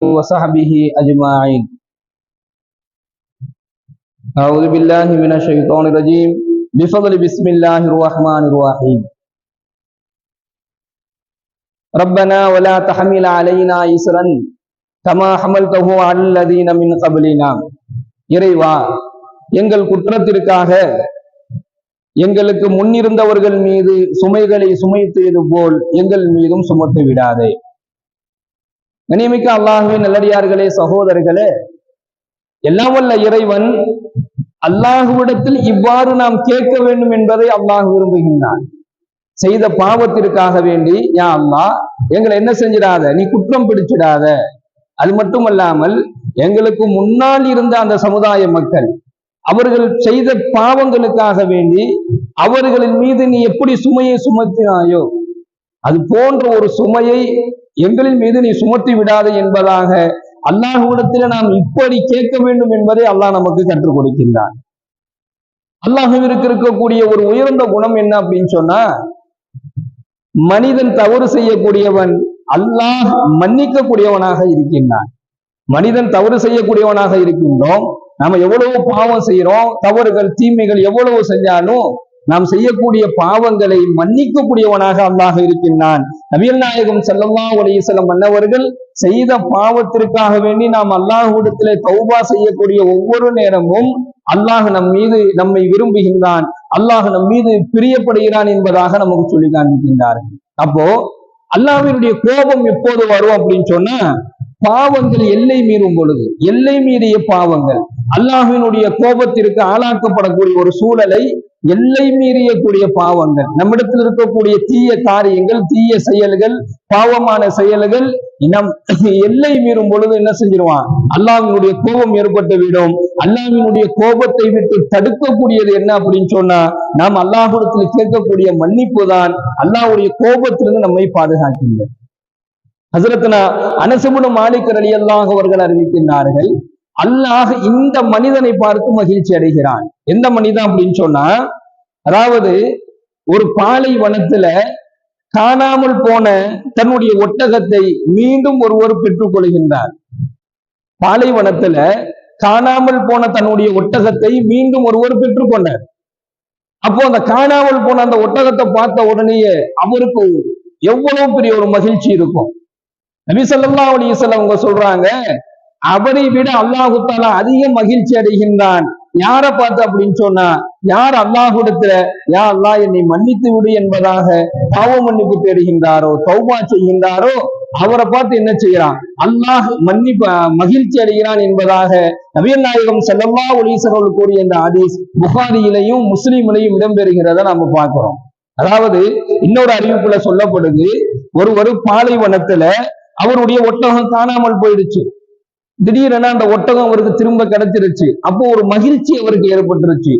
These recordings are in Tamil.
وصحبه أجمعين. أعوذ بالله من الشيطان الرجيم. بفضل بسم الله الرحمن الرحيم. ربنا ولا تحمل علينا إسرا كما حملته على الذين من قبلنا. இறைவா, எங்கள் குற்றத்திற்காக எங்களுக்கு முன்னிருந்தவர்கள் மீது சுமைகளை சுமைத்தது போல் எங்கள் மீதும் சுமத்து விடாதே. கண்ணியமிக்க அல்லாஹ்வின் நல்லடியார்களே, சகோதரர்களே, எல்லாம் வல்ல இறைவன் அல்லாஹ்விடத்தில் இவ்வாறு நாம் கேட்க வேண்டும் என்பதை அல்லாஹ் விரும்புகின்றான். செய்த பாவத்திற்காக வேண்டி, யா அல்லாஹ், எங்களை என்ன செஞ்சிடாத, நீ குற்றம் பிடிச்சிடாத. அது மட்டுமல்லாமல் எங்களுக்கு முன்னால் இருந்த அந்த சமுதாய மக்கள் அவர்கள் செய்த பாவங்களுக்காக வேண்டி அவர்களின் மீது நீ எப்படி சுமையை சுமத்தினாயோ அது போன்ற ஒரு சுமையை எங்களின் மீது நீ சுமத்தி விடாது என்பதாக அல்லாஹ்விடத்தில் நாம் இப்படி கேட்க வேண்டும் என்பதை அல்லாஹ் நமக்கு கற்றுக் கொடுக்கின்றான். அல்லாஹ்விற்கு இருக்கக்கூடிய ஒரு உயர்ந்த குணம் என்ன அப்படின்னு சொன்னா, மனிதன் தவறு செய்யக்கூடியவன், அல்லாஹ் மன்னிக்க கூடியவனாக இருக்கின்றான். மனிதன் தவறு செய்யக்கூடியவனாக இருக்கின்றோம். நாம எவ்வளவு பாவம் செய்யறோம், தவறுகள் தீமைகள் எவ்வளவு செஞ்சாலும் நாம் செய்யக்கூடிய பாவங்களை மன்னிக்கக்கூடியவனாக அல்லாஹ் இருக்கின்றான். நபிகள் நாயகம் ஸல்லல்லாஹு அலைஹி வஸல்லம் அன்னவர்கள் செய்த பாவத்திற்காக வேண்டி நாம் அல்லாஹ்விடத்திலே தௌபா செய்யக்கூடிய ஒவ்வொரு நேரமும் அல்லாஹ் நம்மை விரும்புகின்றான், அல்லாஹ் நம் மீது பிரியப்படுகிறான் என்பதாக நமக்கு சொல்லி காண்பிக்கின்றார்கள். அப்போ அல்லாஹ்வினுடைய கோபம் எப்போது வரும் அப்படின்னு சொன்னா, பாவங்கள் எல்லை மீறும் பொழுது, எல்லை மீறிய பாவங்கள் அல்லாஹ்வினுடைய கோபத்திற்கு ஆளாக்கப்படக்கூடிய ஒரு சூழலை, எல்லை மீறியக்கூடிய பாவங்கள், நம்மிடத்தில் இருக்கக்கூடிய தீய காரியங்கள், தீய செயல்கள், பாவமான செயல்கள் நம் எல்லை மீறும் பொழுது என்ன செஞ்சிருவான், அல்லாஹ்வினுடைய கோபம் ஏற்பட்டு விடும். அல்லாஹ்வினுடைய கோபத்தை விட்டு தடுக்கக்கூடியது என்ன அப்படின்னு சொன்னா, நாம் அல்லாஹ்விடத்தில் கேட்கக்கூடிய மன்னிப்பு தான் அல்லாஹ்வுடைய கோபத்திலிருந்து நம்மை பாதுகாக்கின்றது. ஹஸரத்னா அனஸ் இப்னு மாலிக் ரலியல்லாஹு அவர்கள் அறிவிக்கின்றார்கள், அல்லாஹ் இந்த மனிதனை பார்த்து மகிழ்ச்சி அடைகிறான். எந்த மனிதன் அப்படின்னு சொன்னா, அதாவது ஒரு பாலைவனத்துல காணாமல் போன தன்னுடைய ஒட்டகத்தை மீண்டும் ஒருவர் பெற்றுக் கொள்கின்றார். பாலைவனத்துல காணாமல் போன தன்னுடைய ஒட்டகத்தை மீண்டும் ஒருவர் பெற்றுக்கொண்டார். அப்போ அந்த காணாமல் போன அந்த ஒட்டகத்தை பார்த்த உடனேயே அவருக்கு எவ்வளவு பெரிய ஒரு மகிழ்ச்சி இருக்கும். நபி ஸல்லல்லாஹு அலைஹி வஸல்லம் அவங்க சொல்றாங்க, அவரை விட அல்லாஹ் தஆலா அதிக மகிழ்ச்சி அடைகின்றான். யாரை பார்த்து அப்படின்னு சொன்னா, யார் அல்லாஹ்விடத்துல யா அல்லாஹ் என்னை மன்னித்து விடு என்பதாக பாவ மன்னிப்பு தேடுகின்றாரோ, தௌபா செய்கின்றாரோ, அவரை பார்த்து என்ன செய்யறான், அல்லாஹ் மகிழ்ச்சி அடைகிறான் என்பதாக நபிகள் நாயகம் ஸல்லல்லாஹு அலைஹி வஸல்லம் கூறிய இந்த ஹதீஸ் புகாரியிலையும் முஸ்லிமிலையும் இடம்பெறுகிறத நாம பார்க்கிறோம். அதாவது இன்னொரு அறிவிப்புல சொல்லப்படுது, ஒரு பாலைவனத்துல அவருடைய ஒட்டகம் காணாமல் போயிடுச்சு. திடீரென அந்த ஒட்டகம் அவருக்கு திரும்ப கிடைச்சிருச்சு. அப்போ ஒரு மகிழ்ச்சி அவருக்கு ஏற்பட்டுருச்சு,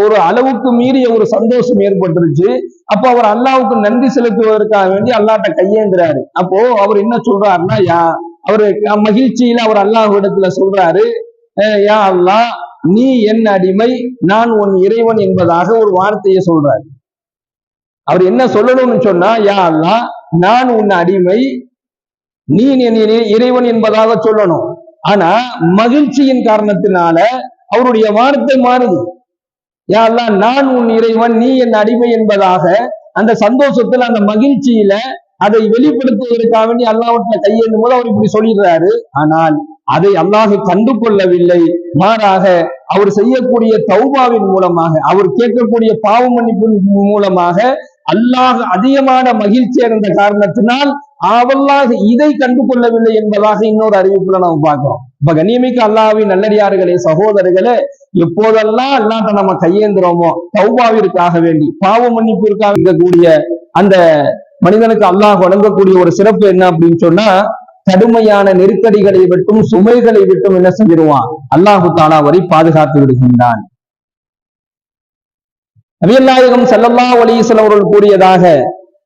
ஒரு அளவுக்கு மீறிய ஒரு சந்தோஷம் ஏற்பட்டுருச்சு. அப்போ அவர் அல்லாஹ்வுக்கு நன்றி செலுத்துவதற்காக வேண்டி அல்லாஹ்ட்ட கையேந்துறாரு. அப்போ அவர் என்ன சொல்றாருன்னா, அவரு மகிழ்ச்சியில அவர் அல்லாஹ்விடத்துல சொல்றாரு, யா அல்லாஹ், நீ என் அடிமை, நான் உன் இறைவன் என்பதாக ஒரு வார்த்தையை சொல்றாரு. அவர் என்ன சொல்லணும்னு சொன்னா, யா அல்லாஹ், நான் உன் அடிமை, நீ இறைவன் என்பதாக சொல்லணும். ஆனா மகிழ்ச்சியின் காரணத்தினால அவருடைய வார்த்தை மாறுது. யா அல்லாஹ், நான் உன் இறைவன், நீ என் அடிமை என்பதாக அந்த சந்தோஷத்துல, அந்த மகிழ்ச்சியில அதை வெளிப்படுத்துவதற்காக வேண்டி அல்லாஹ்விடத்துல கையேந்தும் போது அவர் இப்படி சொல்லிடுறாரு. ஆனால் அதை அல்லாஹ் கண்டு கொள்ளவில்லை. மாறாக அவர் செய்யக்கூடிய தௌபாவின் மூலமாக, அவர் கேட்கக்கூடிய பாவ மன்னிப்பின் மூலமாக அல்லாஹ் அதிகமான மகிழ்ச்சி அடைந்த காரணத்தினால் அல்லாஹ் இதை கண்டு கொள்ளவில்லை என்பதாக இன்னொரு அறிவிப்புல நாம் பார்க்கிறோம். இப்ப கண்ணியமிக்க அல்லாஹ்வின் நல்லடியார்களே, சகோதரர்களே, எப்போதெல்லாம் அல்லாஹ்ட்ட நம்ம கையேந்துறோமோ, தௌபாவிற்காக வேண்டி, பாவ மன்னிப்பிற்காக இருக்கக்கூடிய அந்த மனிதனுக்கு அல்லாஹ் வழங்கக்கூடிய ஒரு சிறப்பு என்ன அப்படின்னு சொன்னா, கடுமையான நெருக்கடிகளை விட்டும் சுமைகளை விட்டும் என்ன செஞ்சிருவான், அல்லாஹு தஆலா வரை பாதுகாத்து விடுகின்றான். நபிகள் நாயகம் ஸல்லல்லாஹு அலைஹி வஸல்லம் அவர்கள் கூறியதாக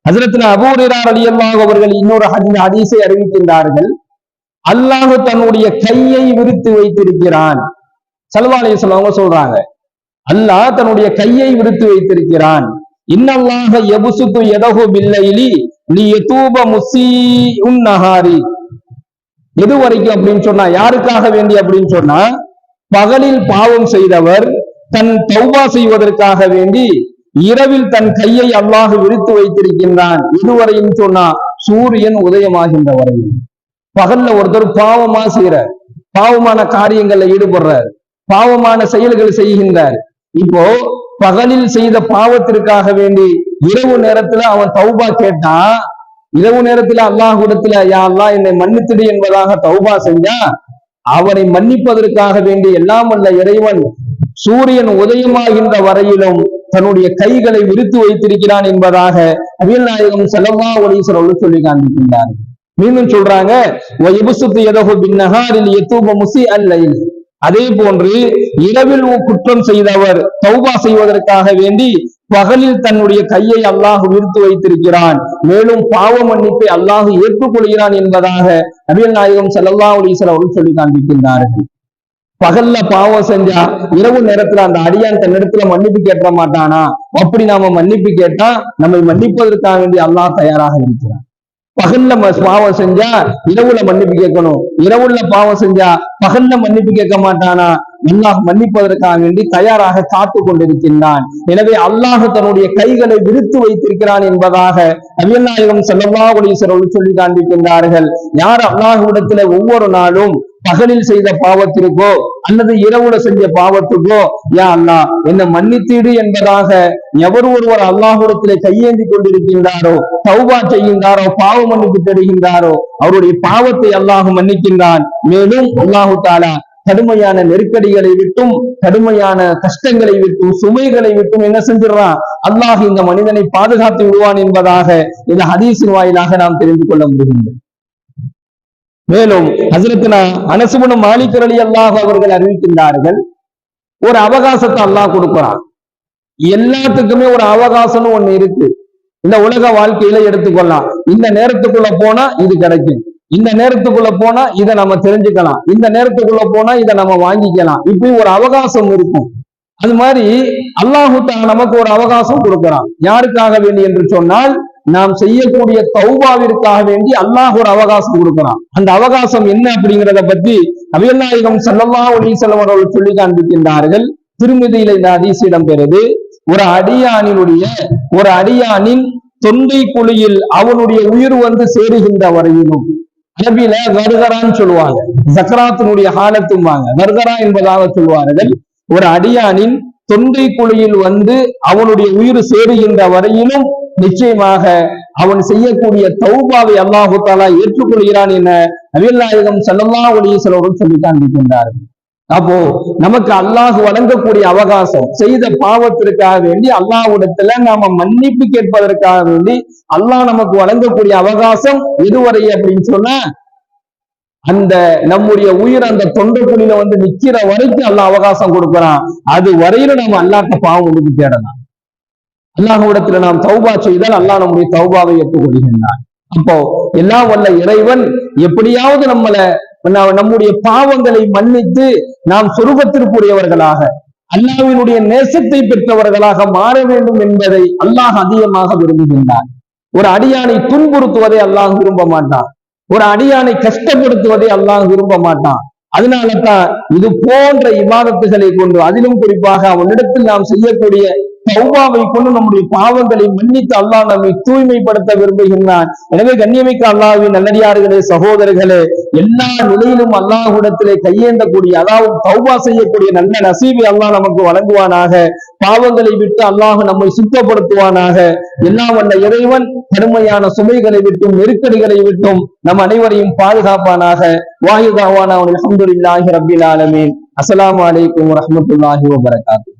ஹஜ்ரத்னா அபூ ஹுரைரா ரலியல்லாஹு அவர்கள் இன்னொரு ஹதீஸை அறிவிக்கின்றார்கள், அல்லாஹ் தன்னுடைய கையை விரித்து வைத்திருக்கிறான். ஸல்லல்லாஹு அலைஹி வஸல்லம் அவங்க சொல்றாங்க, அல்லாஹ் தன்னுடைய கையை விரித்து வைத்திருக்கிறான். இன்னல்லாஹ யபசுத்து யதஹு பில்லைலி லியதூப முஸீஉன் நஹாரி. எது வரைக்கும் அப்படின்னு சொன்னா, யாருக்காக வேண்டி அப்படின்னு சொன்னா, பகலில் பாவம் செய்தவர் தன் தௌபா செய்வதற்காக வேண்டி இரவில் தன் கையை அல்லாஹ் விரித்து வைத்திருக்கின்றான். இதுவரையும் சொன்னா சூரியன் உதயமாகின்ற வரையில். பகல்ல ஒருத்தர் பாவமா செய்யறார், பாவமான காரியங்கள்ல ஈடுபடுறார், பாவமான செயல்கள் செய்கின்றார். இப்போ பகலில் செய்த பாவத்திற்காக வேண்டி இரவு நேரத்துல அவன் தௌபா கேட்டா, இரவு நேரத்துல அல்லாஹ்விடத்துல யா அல்லாஹ் என்னை மன்னித்துடு என்பதாக தௌபா செஞ்சா, அவனை மன்னிப்பதற்காக வேண்டி எல்லாம் வல்ல இறைவன் சூரியன் உதயமாகின்ற வரையிலும் தன்னுடைய கைகளை விரித்து வைத்திருக்கிறான் என்பதாக நபிகள் நாயகம் ஸல்லல்லாஹு அலைஹி வஸல்லம் சொல்லி காண்பிக்கின்றார். மீண்டும் சொல்றாங்க, அதே போன்று இரவில் குற்றம் செய்தவர் தௌபா செய்வதற்காக வேண்டி பகலில் தன்னுடைய கையை அல்லாஹ் விரித்து வைத்திருக்கிறான், மேலும் பாவ மன்னிப்பை அல்லாஹ் ஏற்றுக்கொள்கிறான் என்பதாக நபிகள் நாயகம் ஸல்லல்லாஹு அலைஹி வஸல்லம் சொல்லி காண்பிக்கின்றார்கள். பகல்ல பாவம் செஞ்சா இரவு நேரத்துல அந்த அடியான் தன்னிடத்துல மன்னிப்பு கேட்க மாட்டானா? அப்படி நாம மன்னிப்பு கேட்டா நம்மை மன்னிப்பதற்காக வேண்டி அல்லாஹ் தயாராக இருக்கிறான். பகல்ல பாவம் செஞ்சா இரவுல மன்னிப்பு கேட்கணும், இரவுல பாவம் செஞ்சா பகல்ல மன்னிப்பு கேட்க மாட்டானா? அல்லாஹ் மன்னிப்பதற்காக வேண்டி தயாராக காத்து கொண்டிருக்கின்றான். எனவே அல்லாஹ் தன்னுடைய கைகளை விரித்து வைத்திருக்கிறான் என்பதாக நபிகள் நாயகம் ஸல்லல்லாஹு அலைஹி வஸல்லம் சொல்லி காண்பிக்கின்றார்கள். யார் அல்லாஹ்விடத்துல ஒவ்வொரு நாளும் பகலில் செய்த பாவத்திற்கோ அல்லது இரவுல செஞ்ச பாவத்துக்கோ யா அல்லாஹ் என்னை மன்னித்தீடு என்பதாக எவர் ஒருவர் அல்லாஹ்விடத்திலே கையேந்தி கொண்டிருக்கின்றாரோ, தௌபா செய்கின்றாரோ, பாவ மன்னிப்பு பெறுகின்றாரோ, அவருடைய பாவத்தை அல்லாஹ் மன்னிக்கின்றான். மேலும் அல்லாஹு தஆலா கடுமையான நெருக்கடிகளை விட்டும், கடுமையான கஷ்டங்களை விட்டும், சுமைகளை விட்டும் என்ன செஞ்சிடறான்? அல்லாஹ் இந்த மனிதனை பாதுகாத்து விடுவான் என்பதாக இந்த ஹதீஸின் வாயிலாக நாம் தெரிந்து கொள்ள முடிகின்றது. மேலும் ஹஜ்ரத்னா அனஸ் இப்னு மாலிக் ரலியல்லாஹு அவர்கள் அறிவிக்கின்றார்கள், ஒரு அவகாசத்தை அல்லாஹ் கொடுக்கிறான். எல்லாத்துக்குமே ஒரு அவகாசம்னு ஒண்ணு இருக்கு. இந்த உலக வாழ்க்கையில எடுத்துக்கொள்ளலாம். இந்த நேரத்துக்குள்ள போனா இது கிடைக்கும், இந்த நேரத்துக்குள்ள போனா இதை நம்ம தெரிஞ்சுக்கலாம், இந்த நேரத்துக்குள்ள போனா இதை நம்ம வாங்கிக்கலாம். இப்படி ஒரு அவகாசம் இருக்கும். அது மாதிரி அல்லாஹு தஆலா நமக்கு ஒரு அவகாசம் கொடுக்கிறான். யாருக்காக வேண்டி என்று சொன்னால், நாம் செய்யக்கூடிய தௌபாவிற்காக வேண்டி அல்லாஹ் ஒரு அவகாசம் கொடுக்கிறான். அந்த அவகாசம் என்ன அப்படிங்கிறத பத்தி நபிகள் நாயகம் ஸல்லல்லாஹு அலைஹி வஸல்லம் அவர்கள் சொல்லி காண்பிக்கின்றார்கள். திருமதியில இந்த ஹதீஸ் இடம்பெறுது. ஒரு அடியானின் தொண்டை குழியில் அவனுடைய உயிர் வந்து சேருகின்ற வரையிலும், அரபியில கர்கரான்னு சொல்லுவாங்க, ஜக்ராத்தினுடைய ஹாலத்தும்பாங்க, கர்கரா என்பதாக சொல்வார்கள். ஒரு அடியானின் தொண்டை குழியில் வந்து அவனுடைய உயிர் சேருகின்ற வரையிலும் நிச்சயமாக அவன் செய்யக்கூடிய தௌபாவை அல்லாஹு தஆலா ஏற்றுக்கொள்கிறான் என நபிகள் நாயகம் ஸல்லல்லாஹு அலைஹி வஸல்லம் சொல்லி காண்பிக்கின்றார்கள். அப்போ நமக்கு அல்லாஹ் வழங்கக்கூடிய அவகாசம், செய்த பாவத்திற்காக வேண்டி அல்லாஹ்விடத்துல நாம மன்னிப்பு கேட்பதற்காக வேண்டி அல்லாஹ் நமக்கு வழங்கக்கூடிய அவகாசம் எதுவரை அப்படின்னு சொன்னா, அந்த நம்முடைய உயிர் அந்த தொண்டைக்குழியில வந்து நிக்கிற வரைக்கும் அல்லாஹ் அவகாசம் கொடுக்கிறான். அது வரையில நம்ம அல்லாஹ்ட்ட பாவம் ஒதுக்கி தேடலாம். அல்லாஹ்விடத்துல நாம் தௌபா செய்தால் அல்லாஹ் நம்முடைய தௌபாவை ஏற்றுக்கொள்கின்றான். அப்போ எல்லாம் வல்ல இறைவன் எப்படியாவது நம்முடைய பாவங்களை மன்னித்து நாம் சொர்க்கத்திற்குரியவர்களாக, அல்லாஹ்வினுடைய நேசத்தை பெற்றவர்களாக மாற வேண்டும் என்பதை அல்லாஹ் அதிகமாக விரும்புகின்றான். ஒரு அடியானை துன்புறுத்துவதை அல்லாஹ் விரும்ப மாட்டான், ஒரு அடியானை கஷ்டப்படுத்துவதை அல்லாஹ் விரும்ப மாட்டான். அதனாலதான் இது போன்ற இபாதத்துகளை கொண்டு, அதிலும் குறிப்பாக அவனிடத்தில் நாம் செய்யக்கூடிய தௌபாவை கொண்டு நம்முடைய பாவங்களை மன்னித்து அல்லாஹ் நம்மை தூய்மைப்படுத்த விரும்புகின்றான். எனவே கண்ணியமிக்க அல்லாஹ்வின் நல்லடியார்களே, சகோதரர்களே, எல்லா நிலையிலும் அல்லாஹ்விடத்திலே கையேந்தக்கூடிய, அதாவது தௌபா செய்யக்கூடிய நல்ல நசீபை அல்லாஹ் நமக்கு வழங்குவானாக. பாவங்களை விட்டு அல்லாஹ் நம்மை சுத்தப்படுத்துவானாக. எல்லாம் வல்ல இறைவன் கடுமையான சுமைகளை விட்டும் நெருக்கடிகளை விட்டும் நம் அனைவரையும் பாதுகாப்பானாக. வாஹிதாவானா அல்ஹம்துலில்லாஹி ரப்பில் ஆலமீன். அஸ்ஸலாமு அலைக்கும் வரஹ்மத்துல்லாஹி வபரகாத்துஹு.